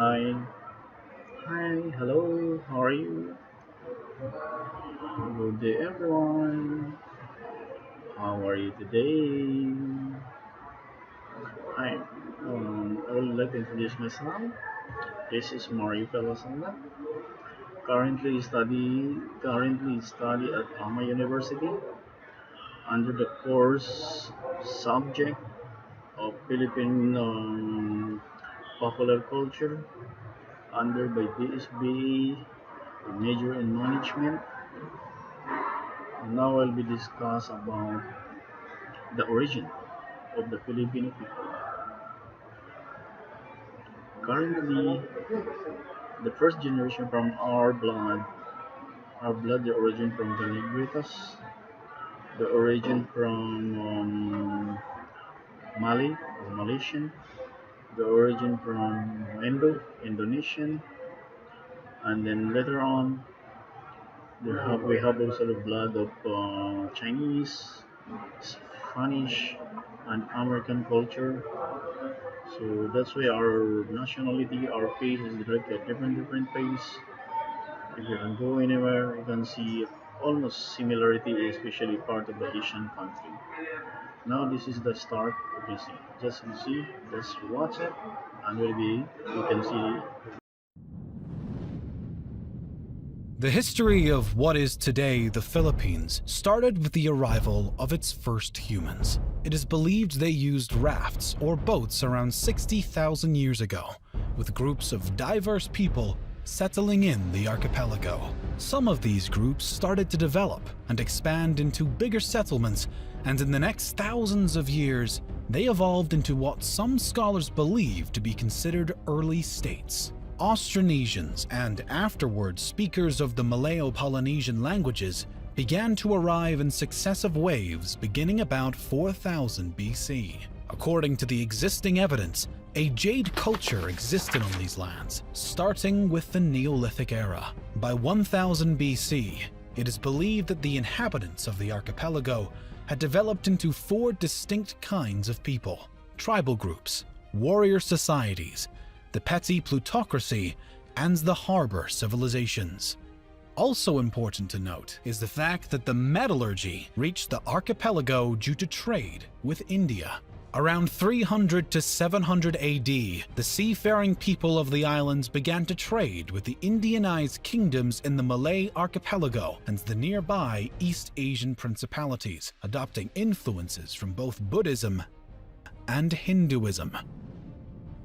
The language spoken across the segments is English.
Hi, hello, how are you? Good day, everyone. How are you today? Hi, I would like to introduce myself. This is Mario Pelasanda. Currently study at Ama University under the course subject of Philippine popular culture under by DSB major in management. Now I'll be discuss about the origin of the Filipino people. Currently, the first generation from our blood, the origin from the Negritos, the origin from Mali or Malaysian, the origin from Indonesian, and then later on, we have also the blood of Chinese, Spanish, and American culture. So that's why our nationality, our face is like a different face. If you can go anywhere, you can see almost similarity, especially part of the Asian country. Now this is the start. Just watch it, and maybe you can see. The history of what is today the Philippines started with the arrival of its first humans. It is believed they used rafts or boats around 60,000 years ago, with groups of diverse people settling in the archipelago. Some of these groups started to develop and expand into bigger settlements, and in the next thousands of years, they evolved into what some scholars believe to be considered early states. Austronesians and afterwards speakers of the Malayo-Polynesian languages began to arrive in successive waves beginning about 4000 BC. According to the existing evidence, a jade culture existed on these lands, starting with the Neolithic era. By 1000 BC, it is believed that the inhabitants of the archipelago had developed into four distinct kinds of people: tribal groups, warrior societies, the petty plutocracy, and the harbor civilizations. Also important to note is the fact that the metallurgy reached the archipelago due to trade with India. Around 300 to 700 AD, the seafaring people of the islands began to trade with the Indianized kingdoms in the Malay archipelago and the nearby East Asian principalities, adopting influences from both Buddhism and Hinduism.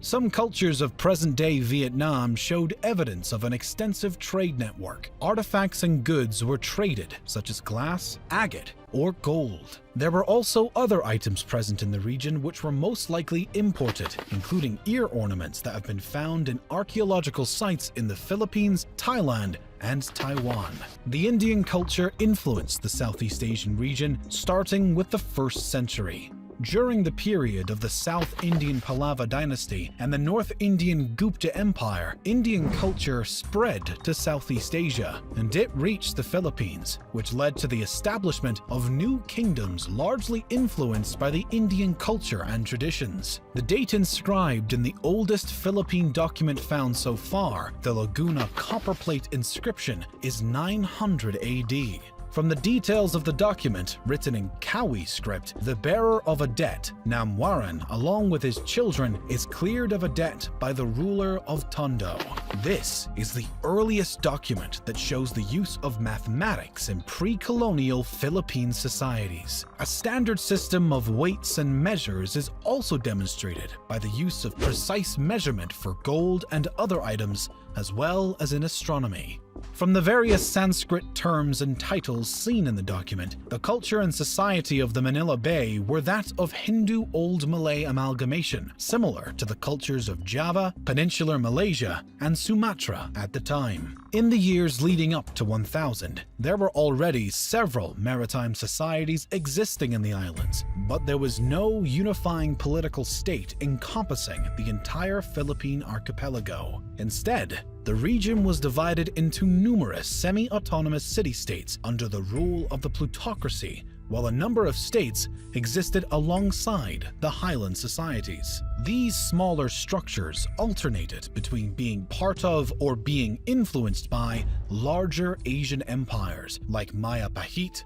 Some cultures of present-day Vietnam showed evidence of an extensive trade network. Artifacts and goods were traded, such as glass, agate, or gold. There were also other items present in the region which were most likely imported, including ear ornaments that have been found in archaeological sites in the Philippines, Thailand, and Taiwan. The Indian culture influenced the Southeast Asian region, starting with the 1st century. During the period of the South Indian Pallava dynasty and the North Indian Gupta Empire, Indian culture spread to Southeast Asia, and it reached the Philippines, which led to the establishment of new kingdoms largely influenced by the Indian culture and traditions. The date inscribed in the oldest Philippine document found so far, the Laguna copperplate inscription, is 900 AD. From the details of the document, written in Kawi script, the bearer of a debt, Namwaran, along with his children, is cleared of a debt by the ruler of Tondo. This is the earliest document that shows the use of mathematics in pre-colonial Philippine societies. A standard system of weights and measures is also demonstrated by the use of precise measurement for gold and other items, as well as in astronomy. From the various Sanskrit terms and titles seen in the document, the culture and society of the Manila Bay were that of Hindu Old Malay amalgamation, similar to the cultures of Java, Peninsular Malaysia, and Sumatra at the time. In the years leading up to 1000, there were already several maritime societies existing in the islands, but there was no unifying political state encompassing the entire Philippine archipelago. Instead, the region was divided into numerous semi-autonomous city-states under the rule of the plutocracy, while a number of states existed alongside the highland societies. These smaller structures alternated between being part of or being influenced by larger Asian empires like Maya Pahit.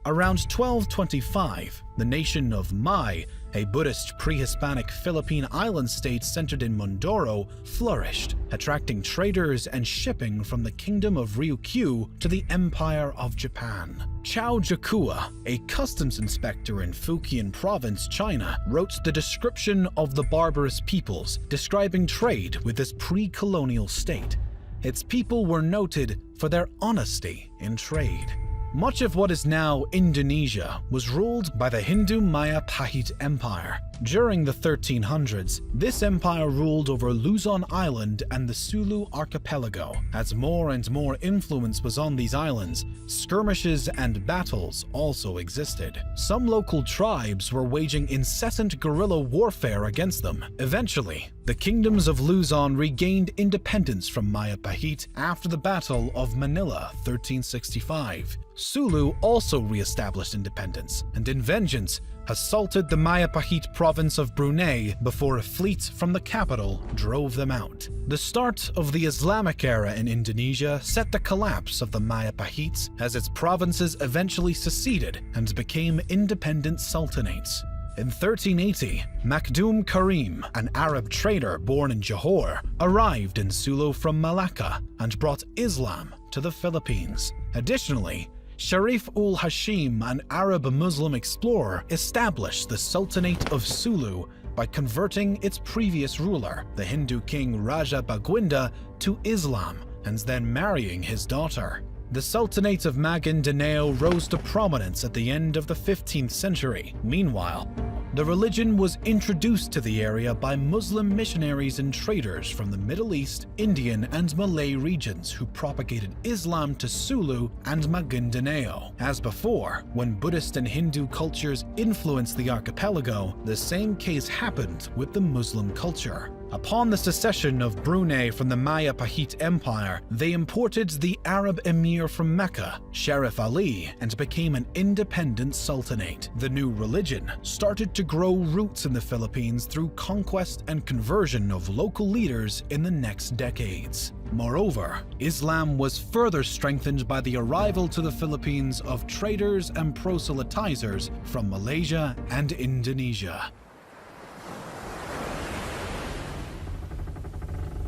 Around 1225, the nation of Mai, a Buddhist pre-Hispanic Philippine island state centered in Mindoro, flourished, attracting traders and shipping from the kingdom of Ryukyu to the Empire of Japan. Chao Jakua, a customs inspector in Fujian province, China, wrote the description of the barbarous peoples, describing trade with this pre-colonial state. Its people were noted for their honesty in trade. Much of what is now Indonesia was ruled by the Hindu Maya Pahit Empire. During the 1300s, this empire ruled over Luzon Island and the Sulu archipelago. As more and more influence was on these islands, skirmishes and battles also existed. Some local tribes were waging incessant guerrilla warfare against them. Eventually, the kingdoms of Luzon regained independence from Maya Pahit after the Battle of Manila 1365. Sulu also re-established independence, and in vengeance, assaulted the Maya Pahit province of Brunei before a fleet from the capital drove them out. The start of the Islamic era in Indonesia set the collapse of the Maya Pahites as its provinces eventually seceded and became independent sultanates. In 1380, Makdum Karim, an Arab trader born in Johor, arrived in Sulu from Malacca and brought Islam to the Philippines. Additionally, Sharif-ul-Hashim, an Arab Muslim explorer, established the Sultanate of Sulu by converting its previous ruler, the Hindu king Raja Baguinda, to Islam and then marrying his daughter. The Sultanate of Maguindanao rose to prominence at the end of the 15th century. Meanwhile, the religion was introduced to the area by Muslim missionaries and traders from the Middle East, Indian, and Malay regions who propagated Islam to Sulu and Maguindanao. As before, when Buddhist and Hindu cultures influenced the archipelago, the same case happened with the Muslim culture. Upon the secession of Brunei from the Maya Pahit Empire, they imported the Arab emir from Mecca, Sharif Ali, and became an independent sultanate. The new religion started to grow roots in the Philippines through conquest and conversion of local leaders in the next decades. Moreover, Islam was further strengthened by the arrival to the Philippines of traders and proselytizers from Malaysia and Indonesia.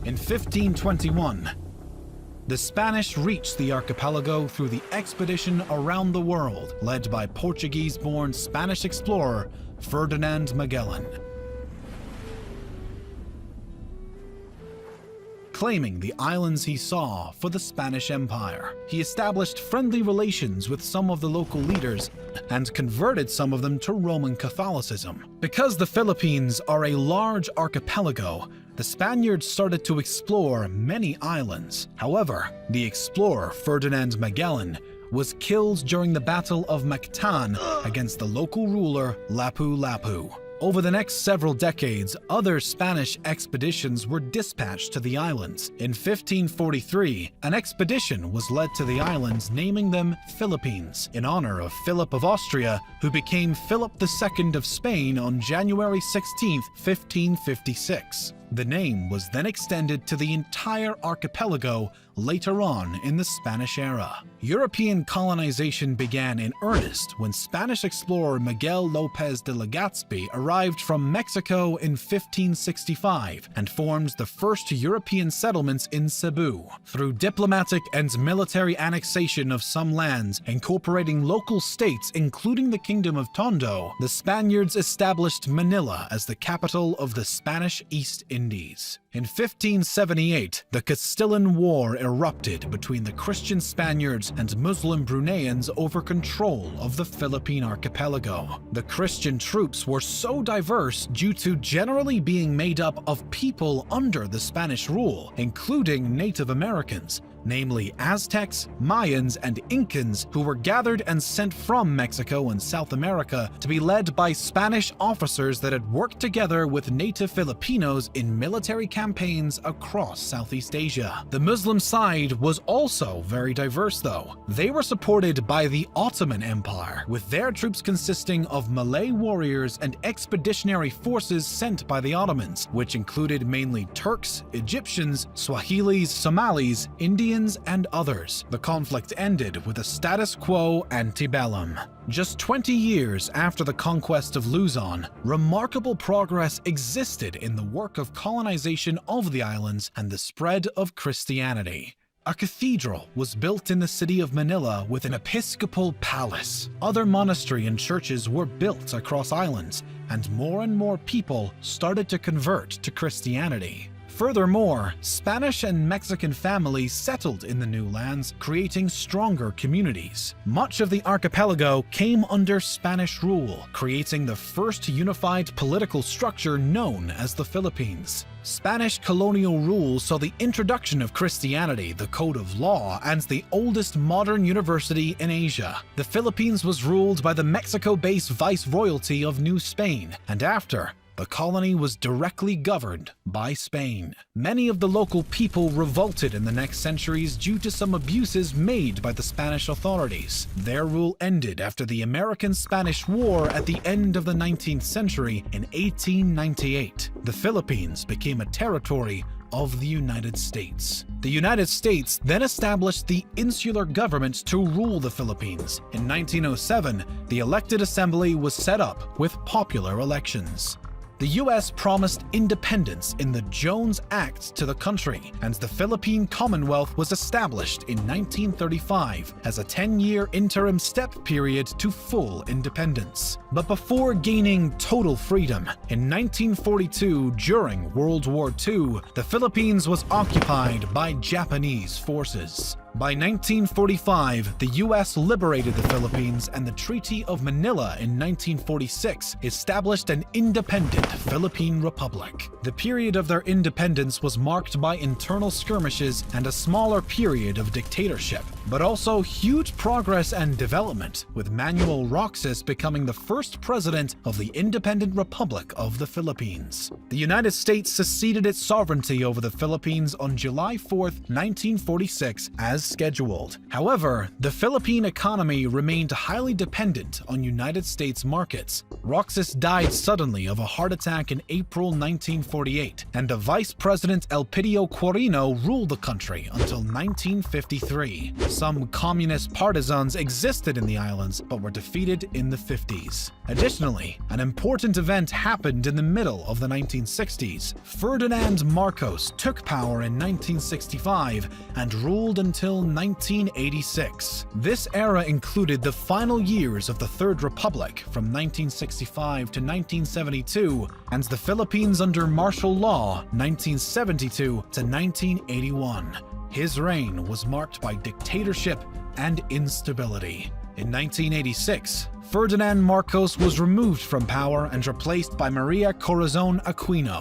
In 1521, the Spanish reached the archipelago through the expedition around the world led by Portuguese-born Spanish explorer Ferdinand Magellan. Claiming the islands he saw for the Spanish Empire, he established friendly relations with some of the local leaders and converted some of them to Roman Catholicism. Because the Philippines are a large archipelago, the Spaniards started to explore many islands. However, the explorer Ferdinand Magellan was killed during the Battle of Mactan against the local ruler Lapu-Lapu. Over the next several decades, other Spanish expeditions were dispatched to the islands. In 1543, an expedition was led to the islands, naming them Philippines, in honor of Philip of Austria, who became Philip II of Spain on January 16, 1556. The name was then extended to the entire archipelago later on in the Spanish era. European colonization began in earnest when Spanish explorer Miguel López de Legazpi arrived from Mexico in 1565 and formed the first European settlements in Cebu. Through diplomatic and military annexation of some lands, incorporating local states including the Kingdom of Tondo, the Spaniards established Manila as the capital of the Spanish East Indies. In 1578, the Castilian War erupted between the Christian Spaniards and Muslim Bruneians over control of the Philippine archipelago. The Christian troops were so diverse due to generally being made up of people under the Spanish rule, including Native Americans, namely Aztecs, Mayans, and Incans, who were gathered and sent from Mexico and South America to be led by Spanish officers that had worked together with native Filipinos in military campaigns across Southeast Asia. The Muslim side was also very diverse though. They were supported by the Ottoman Empire, with their troops consisting of Malay warriors and expeditionary forces sent by the Ottomans, which included mainly Turks, Egyptians, Swahilis, Somalis, Indians, and others. The conflict ended with a status quo antebellum. Just 20 years after the conquest of Luzon, remarkable progress existed in the work of colonization of the islands and the spread of Christianity. A cathedral was built in the city of Manila with an episcopal palace. Other monasteries and churches were built across islands, and more people started to convert to Christianity. Furthermore, Spanish and Mexican families settled in the new lands, creating stronger communities. Much of the archipelago came under Spanish rule, creating the first unified political structure known as the Philippines. Spanish colonial rule saw the introduction of Christianity, the code of law, and the oldest modern university in Asia. The Philippines was ruled by the Mexico-based Viceroyalty of New Spain, and after, the colony was directly governed by Spain. Many of the local people revolted in the next centuries due to some abuses made by the Spanish authorities. Their rule ended after the American-Spanish War at the end of the 19th century in 1898. The Philippines became a territory of the United States. The United States then established the insular government to rule the Philippines. In 1907, the elected assembly was set up with popular elections. The U.S. promised independence in the Jones Act to the country, and the Philippine Commonwealth was established in 1935 as a 10-year interim step period to full independence. But before gaining total freedom, in 1942, during World War II, the Philippines was occupied by Japanese forces. By 1945, the U.S. liberated the Philippines, and the Treaty of Manila in 1946 established an independent Philippine Republic. The period of their independence was marked by internal skirmishes and a smaller period of dictatorship, but also huge progress and development, with Manuel Roxas becoming the first president of the Independent Republic of the Philippines. The United States seceded its sovereignty over the Philippines on July 4, 1946, as scheduled. However, the Philippine economy remained highly dependent on United States markets. Roxas died suddenly of a heart attack in April 1948, and the Vice President Elpidio Quirino ruled the country until 1953. Some communist partisans existed in the islands but were defeated in the 50s. Additionally, an important event happened in the middle of the 1960s. Ferdinand Marcos took power in 1965 and ruled until 1986. This era included the final years of the Third Republic from 1965 to 1972, and the Philippines under martial law 1972 to 1981. His reign was marked by dictatorship and instability. In 1986, Ferdinand Marcos was removed from power and replaced by Maria Corazon Aquino.